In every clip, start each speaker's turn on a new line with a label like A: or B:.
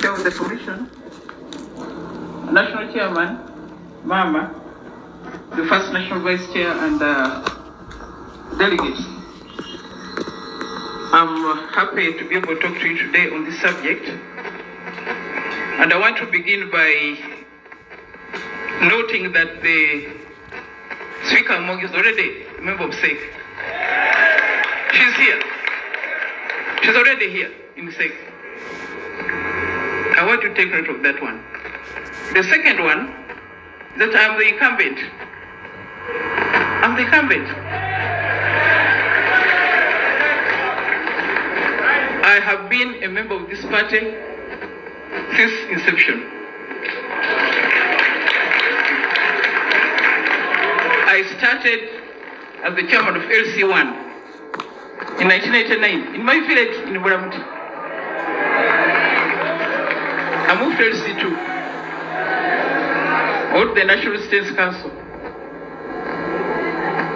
A: Chair of the Commission, National Chairman, Mama, the first National Vice Chair, and delegates. I'm happy to be able to talk to you today on this subject. And I want to begin by noting that the Speaker Mog is already a member of SEC. She's here. She's already here in SEC. I want to take note of that one. The second one is that I'm the incumbent. I'm the incumbent. I have been a member of this party since inception. I started as the chairman of LC1 in 1989 in my village in Buramuti. I moved to LC2, out to the National States Council.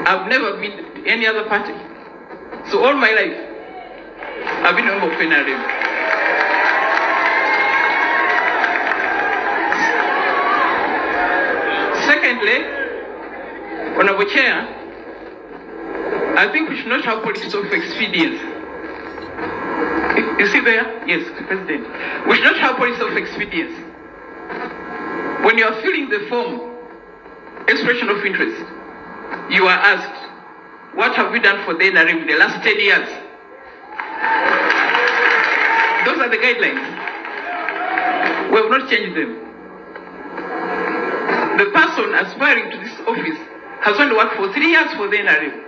A: I've never been to any other party. So all my life, I've been a member of NRM. Secondly, Honorable Chair, I think we should not have politics of expedience. You see there? Yes, President. We should not have politics of expedience. When you are filling the form, expression of interest, you are asked, what have we done for the NRM in the last 10 years? Those are the guidelines. We have not changed them. The person aspiring to this office has only worked for 3 years for the NRM.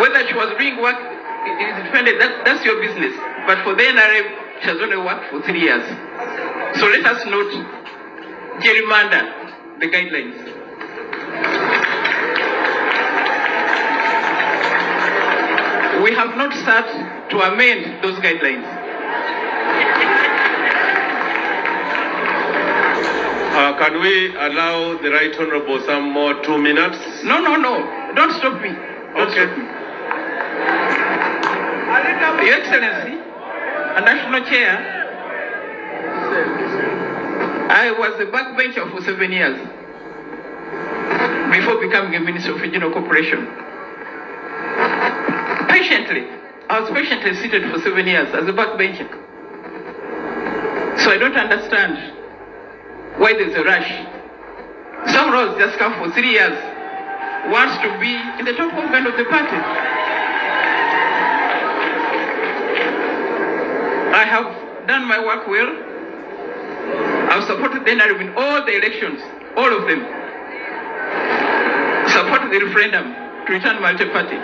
A: Whether she was doing work, it is dependent, that's your business. But for the NRM, she has only worked for 3 years. So let us not gerrymander the guidelines. We have not sought to amend those guidelines.
B: Can we allow the Right Honorable some more 2 minutes?
A: No. Don't stop me. Don't stop me. Your Excellency, a National Chair, I was a backbencher for 7 years before becoming a Minister of Regional Corporation. I was patiently seated for 7 years as a backbencher. So I don't understand why there's a rush. Some roles just come for 3 years, wants to be in the top organ of the party. I have done my work well. I've supported the NRM in all the elections, all of them. Supported the referendum to return multi-party.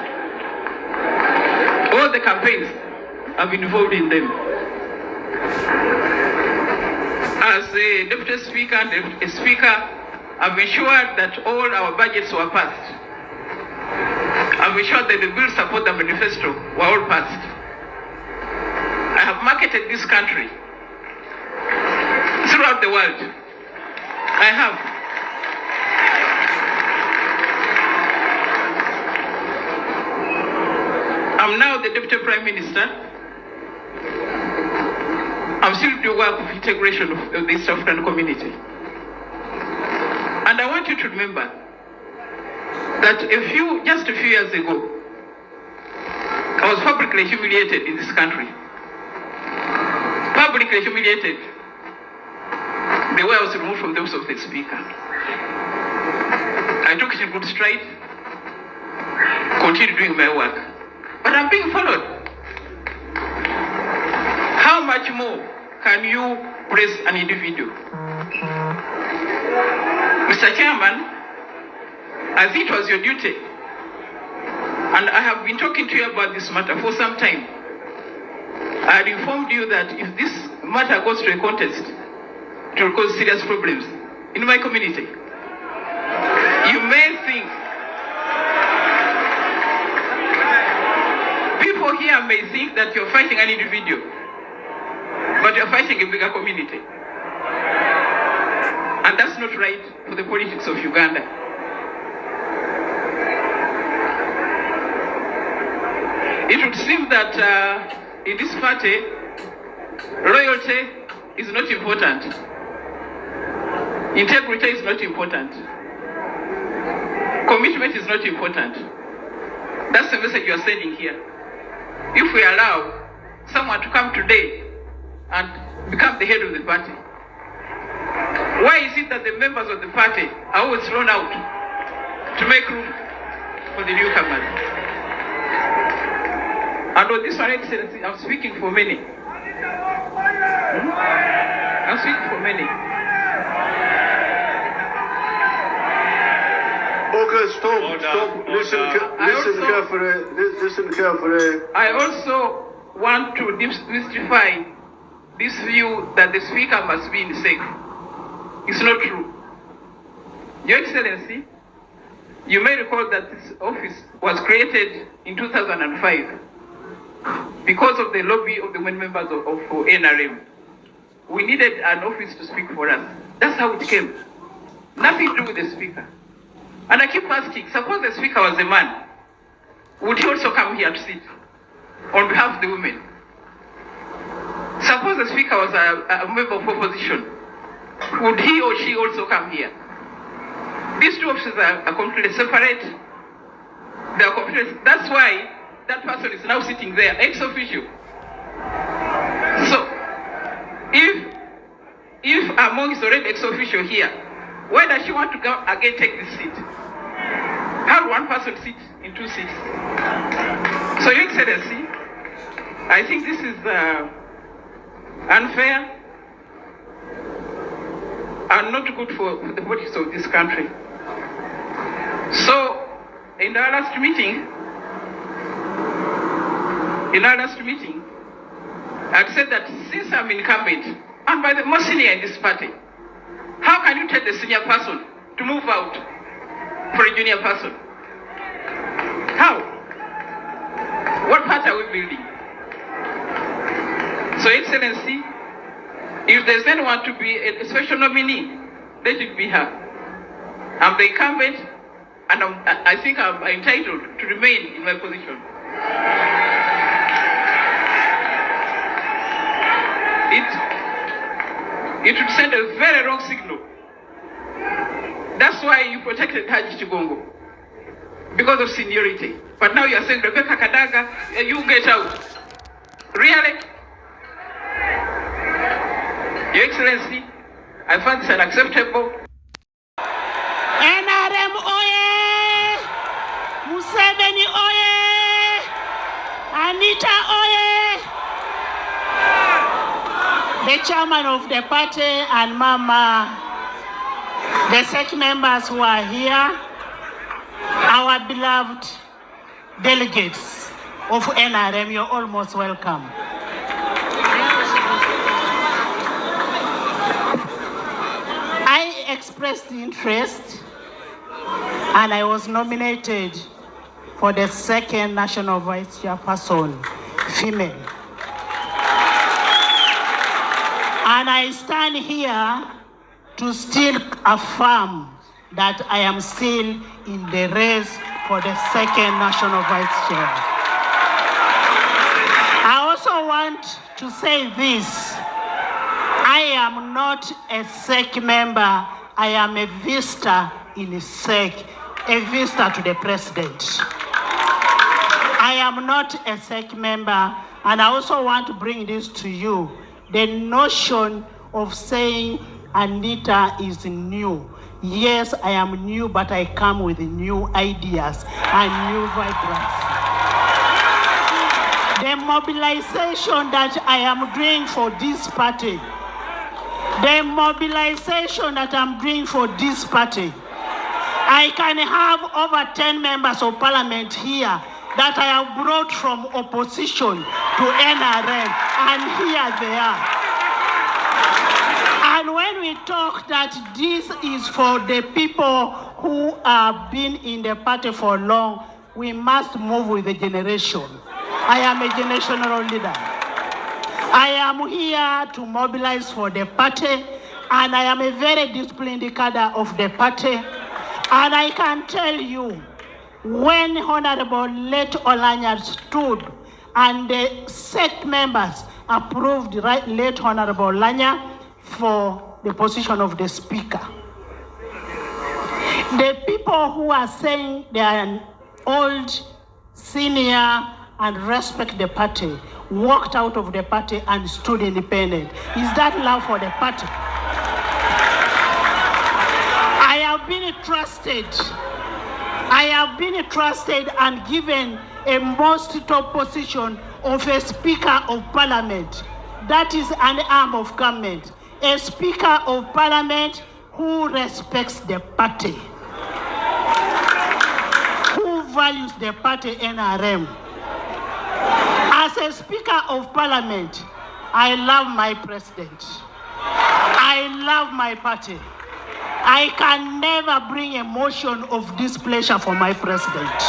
A: All the campaigns, I've been involved in them. As a Deputy Speaker and a Speaker, I've ensured that all our budgets were passed. I've ensured that the bill support the manifesto were all passed. I have marketed this country throughout the world. I have. I'm now the Deputy Prime Minister. I'm still doing work of integration of the East African community. And I want you to remember that just a few years ago, I was publicly humiliated in this country. Publicly humiliated the way I was removed from the office of the Speaker. I took it in good stride, continued doing my work. But I'm being followed. How much more can you praise an individual? Mr. Chairman, I think it was your duty, and I have been talking to you about this matter for some time. I had informed you that if this matter goes to a contest, it will cause serious problems in my community. You may think, people here may think that you're fighting an individual, but you're fighting a bigger community. And that's not right for the politics of Uganda. It would seem that in this party, Royalty is not important. Integrity is not important. Commitment is not important. That's the message you are sending here. If we allow someone to come today and become the head of the party, why is it that the members of the party are always thrown out to make room for the newcomers? And on this one, Excellency, I'm speaking for many. I'm speaking for many.
C: Okay, stop. Listen carefully.
A: I also want to demystify this view that the speaker must be in SEC. It's not true. Your Excellency, you may recall that this office was created in 2005 because of the lobby of the women members of NRM. We needed an office to speak for us. That's how it came. Nothing to do with the speaker. And I keep asking, suppose the speaker was a man, would he also come here to sit on behalf of the women? Suppose the speaker was a member of opposition, would he or she also come here? These two offices are completely separate. They are completely, that's why that person is now sitting there, ex officio. So, if Among is already ex officio here, why does she want to go again take this seat? How will one person sit in two seats? So, Your Excellency, I think this is unfair and not good for the politics of this country. So, in our last meeting, I said that since I'm incumbent, and by the most senior in this party, how can you tell the senior person to move out for a junior person? How? What party are we building? So, Excellency, if there's anyone to be a special nominee, let it be her. I'm the incumbent, and I think I'm entitled to remain in my position. It would send a very wrong signal. That's why you protected Haji Chigongo, because of seniority. But now you are saying, Rebecca Kadaga, you get out. Really? Your Excellency, I find this unacceptable.
D: NRM oye! Museveni oye! Anita oye! The chairman of the party and Mama, the SEC members who are here, our beloved delegates of NRM, you're almost welcome. I expressed interest and I was nominated for the second national vice chairperson, female. And I stand here to still affirm that I am still in the race for the second national vice chair. I also want to say this. I am not a SEC member. I am a visitor in SEC, a visitor to the president. I am not a SEC member, and I also want to bring this to you. The notion of saying Anita is new. Yes, I am new, but I come with new ideas and new vibrancy. The mobilization that I am doing for this party, I can have over 10 members of parliament here that I have brought from opposition to NRM, and here they are. And when we talk that this is for the people who have been in the party for long, we must move with the generation. I am a generational leader. I am here to mobilize for the party, and I am a very disciplined cadre of the party. And I can tell you, when Honorable Let Olanya stood and the SEC members approved late Honorable Lanya for the position of the Speaker. The people who are saying they are old, senior, and respect the party walked out of the party and stood independent. Is that love for the party? I have been trusted and given a most top position of a Speaker of Parliament. That is an arm of government. A Speaker of Parliament who respects the party, who values the party NRM. As a Speaker of Parliament, I love my president. I love my party. I can never bring a motion of displeasure for my president.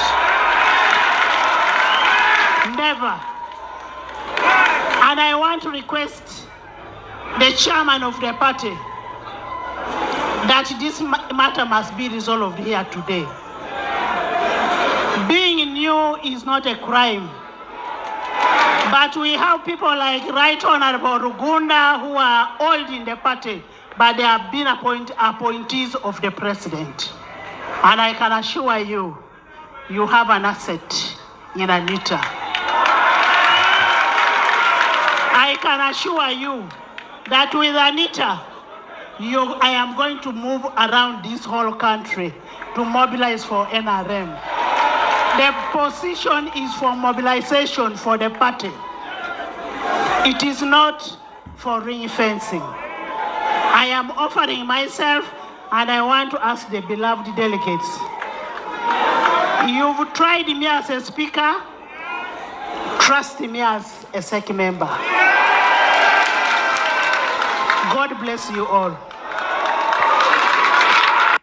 D: Never. And I want to request the chairman of the party that this matter must be resolved here today. Being new is not a crime. But we have people like Right Honorable Rugunda who are old in the party, but they have been appointees of the president. And I can assure you, you have an asset in Anita. I can assure you that with Anita, I am going to move around this whole country to mobilize for NRM. The position is for mobilization for the party. It is not for ring fencing. I am offering myself, and I want to ask the beloved delegates. You've tried me as a speaker, trust me as a SEC member. God bless you all.